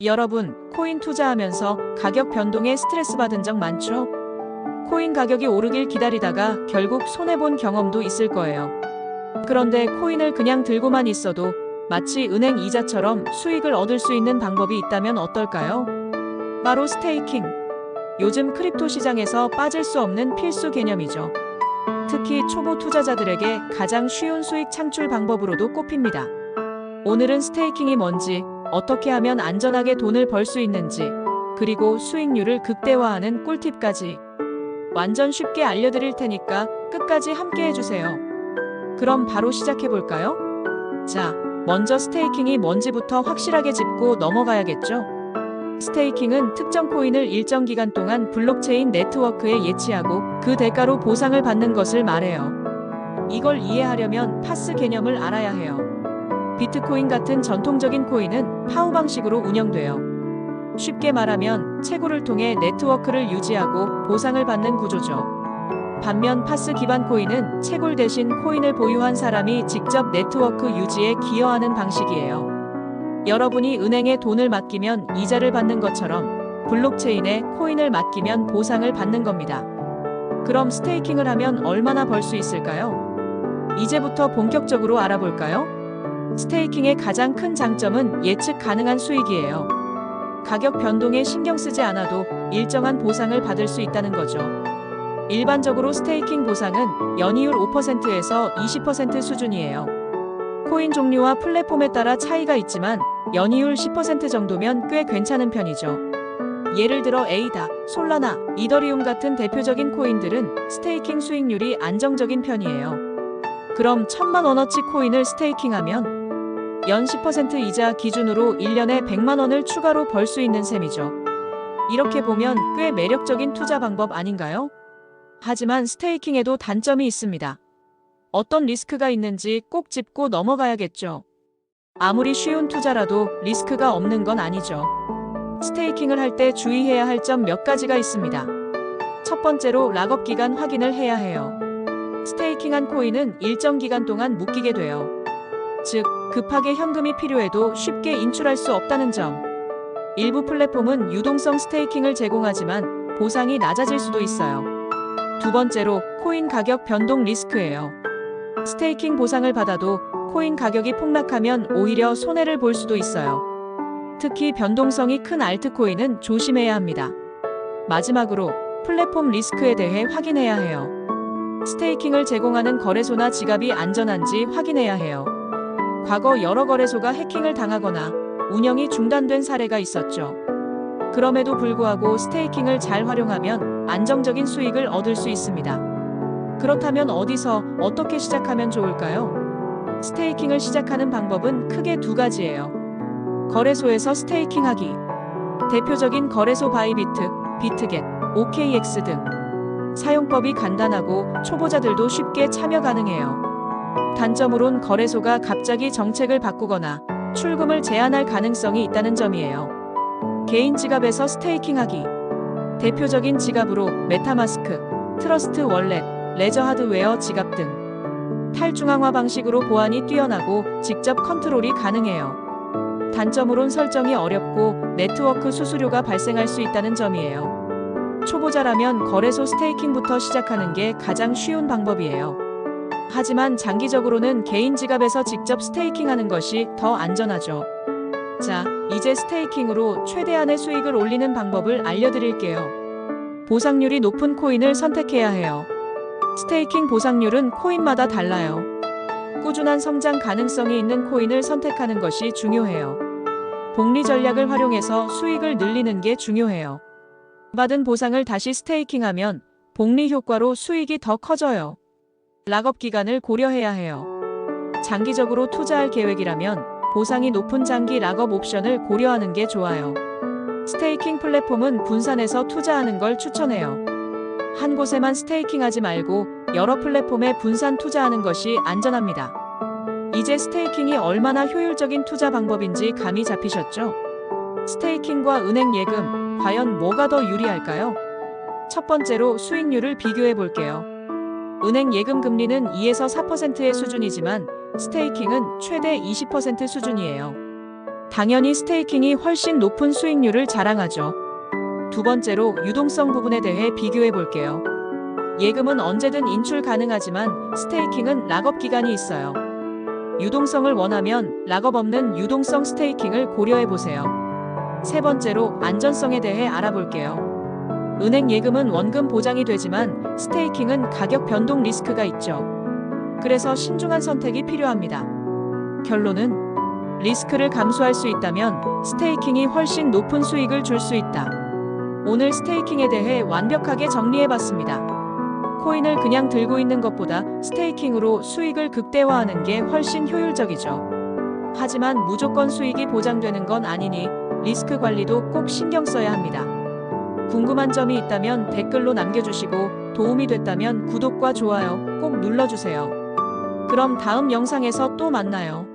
여러분, 코인 투자하면서 가격 변동에 스트레스 받은 적 많죠? 코인 가격이 오르길 기다리다가 결국 손해본 경험도 있을 거예요. 그런데 코인을 그냥 들고만 있어도 마치 은행 이자처럼 수익을 얻을 수 있는 방법이 있다면 어떨까요? 바로 스테이킹. 요즘 크립토 시장에서 빠질 수 없는 필수 개념이죠. 특히 초보 투자자들에게 가장 쉬운 수익 창출 방법으로도 꼽힙니다. 오늘은 스테이킹이 뭔지, 어떻게 하면 안전하게 돈을 벌 수 있는지, 그리고 수익률을 극대화하는 꿀팁까지 완전 쉽게 알려드릴 테니까 끝까지 함께 해주세요. 그럼 바로 시작해볼까요? 자, 먼저 스테이킹이 뭔지부터 확실하게 짚고 넘어가야겠죠? 스테이킹은 특정 코인을 일정 기간 동안 블록체인 네트워크에 예치하고 그 대가로 보상을 받는 것을 말해요. 이걸 이해하려면 파스 개념을 알아야 해요. 비트코인 같은 전통적인 코인은 파우 방식으로 운영돼요. 쉽게 말하면 채굴을 통해 네트워크를 유지하고 보상을 받는 구조죠. 반면 파스 기반 코인은 채굴 대신 코인을 보유한 사람이 직접 네트워크 유지에 기여하는 방식이에요. 여러분이 은행에 돈을 맡기면 이자를 받는 것처럼 블록체인에 코인을 맡기면 보상을 받는 겁니다. 그럼 스테이킹을 하면 얼마나 벌 수 있을까요? 이제부터 본격적으로 알아볼까요? 스테이킹의 가장 큰 장점은 예측 가능한 수익이에요. 가격 변동에 신경 쓰지 않아도 일정한 보상을 받을 수 있다는 거죠. 일반적으로 스테이킹 보상은 연이율 5%에서 20% 수준이에요. 코인 종류와 플랫폼에 따라 차이가 있지만 연이율 10% 정도면 꽤 괜찮은 편이죠. 예를 들어 에이다, 솔라나, 이더리움 같은 대표적인 코인들은 스테이킹 수익률이 안정적인 편이에요. 그럼 1000만원어치 코인을 스테이킹하면 연 10% 이자 기준으로 1년에 100만원을 추가로 벌 수 있는 셈이죠. 이렇게 보면 꽤 매력적인 투자 방법 아닌가요? 하지만 스테이킹에도 단점이 있습니다. 어떤 리스크가 있는지 꼭 짚고 넘어가야겠죠. 아무리 쉬운 투자라도 리스크가 없는 건 아니죠. 스테이킹을 할 때 주의해야 할 점 몇 가지가 있습니다. 첫 번째로 락업 기간 확인을 해야 해요. 스테이킹한 코인은 일정 기간 동안 묶이게 돼요. 즉, 급하게 현금이 필요해도 쉽게 인출할 수 없다는 점. 일부 플랫폼은 유동성 스테이킹을 제공하지만 보상이 낮아질 수도 있어요. 두 번째로 코인 가격 변동 리스크예요. 스테이킹 보상을 받아도 코인 가격이 폭락하면 오히려 손해를 볼 수도 있어요. 특히 변동성이 큰 알트코인은 조심해야 합니다. 마지막으로 플랫폼 리스크에 대해 확인해야 해요. 스테이킹을 제공하는 거래소나 지갑이 안전한지 확인해야 해요. 과거 여러 거래소가 해킹을 당하거나 운영이 중단된 사례가 있었죠. 그럼에도 불구하고 스테이킹을 잘 활용하면 안정적인 수익을 얻을 수 있습니다. 그렇다면 어디서 어떻게 시작하면 좋을까요? 스테이킹을 시작하는 방법은 크게 두 가지예요. 거래소에서 스테이킹하기. 대표적인 거래소 바이비트, 비트겟, OKX 등. 사용법이 간단하고 초보자들도 쉽게 참여 가능해요. 단점으론 거래소가 갑자기 정책을 바꾸거나 출금을 제한할 가능성이 있다는 점이에요. 개인 지갑에서 스테이킹하기. 대표적인 지갑으로 메타마스크, 트러스트 월렛, 레저 하드웨어 지갑 등. 탈중앙화 방식으로 보안이 뛰어나고 직접 컨트롤이 가능해요. 단점으론 설정이 어렵고 네트워크 수수료가 발생할 수 있다는 점이에요. 초보자라면 거래소 스테이킹부터 시작하는 게 가장 쉬운 방법이에요. 하지만 장기적으로는 개인 지갑에서 직접 스테이킹하는 것이 더 안전하죠. 자, 이제 스테이킹으로 최대한의 수익을 올리는 방법을 알려드릴게요. 보상률이 높은 코인을 선택해야 해요. 스테이킹 보상률은 코인마다 달라요. 꾸준한 성장 가능성이 있는 코인을 선택하는 것이 중요해요. 복리 전략을 활용해서 수익을 늘리는 게 중요해요. 받은 보상을 다시 스테이킹하면 복리 효과로 수익이 더 커져요. 락업 기간을 고려해야 해요. 장기적으로 투자할 계획이라면 보상이 높은 장기 락업 옵션을 고려하는 게 좋아요. 스테이킹 플랫폼은 분산해서 투자하는 걸 추천해요. 한 곳에만 스테이킹하지 말고 여러 플랫폼에 분산 투자하는 것이 안전합니다. 이제 스테이킹이 얼마나 효율적인 투자 방법인지 감이 잡히셨죠? 스테이킹과 은행 예금, 과연 뭐가 더 유리할까요? 첫 번째로 수익률을 비교해 볼게요. 은행 예금 금리는 2에서 4%의 수준이지만 스테이킹은 최대 20% 수준이에요. 당연히 스테이킹이 훨씬 높은 수익률을 자랑하죠. 두 번째로 유동성 부분에 대해 비교해 볼게요. 예금은 언제든 인출 가능하지만 스테이킹은 락업 기간이 있어요. 유동성을 원하면 락업 없는 유동성 스테이킹을 고려해 보세요. 세 번째로 안전성에 대해 알아볼게요. 은행 예금은 원금 보장이 되지만 스테이킹은 가격 변동 리스크가 있죠. 그래서 신중한 선택이 필요합니다. 결론은 리스크를 감수할 수 있다면 스테이킹이 훨씬 높은 수익을 줄 수 있다. 오늘 스테이킹에 대해 완벽하게 정리해봤습니다. 코인을 그냥 들고 있는 것보다 스테이킹으로 수익을 극대화하는 게 훨씬 효율적이죠. 하지만 무조건 수익이 보장되는 건 아니니 리스크 관리도 꼭 신경 써야 합니다. 궁금한 점이 있다면 댓글로 남겨주시고 도움이 됐다면 구독과 좋아요 꼭 눌러주세요. 그럼 다음 영상에서 또 만나요.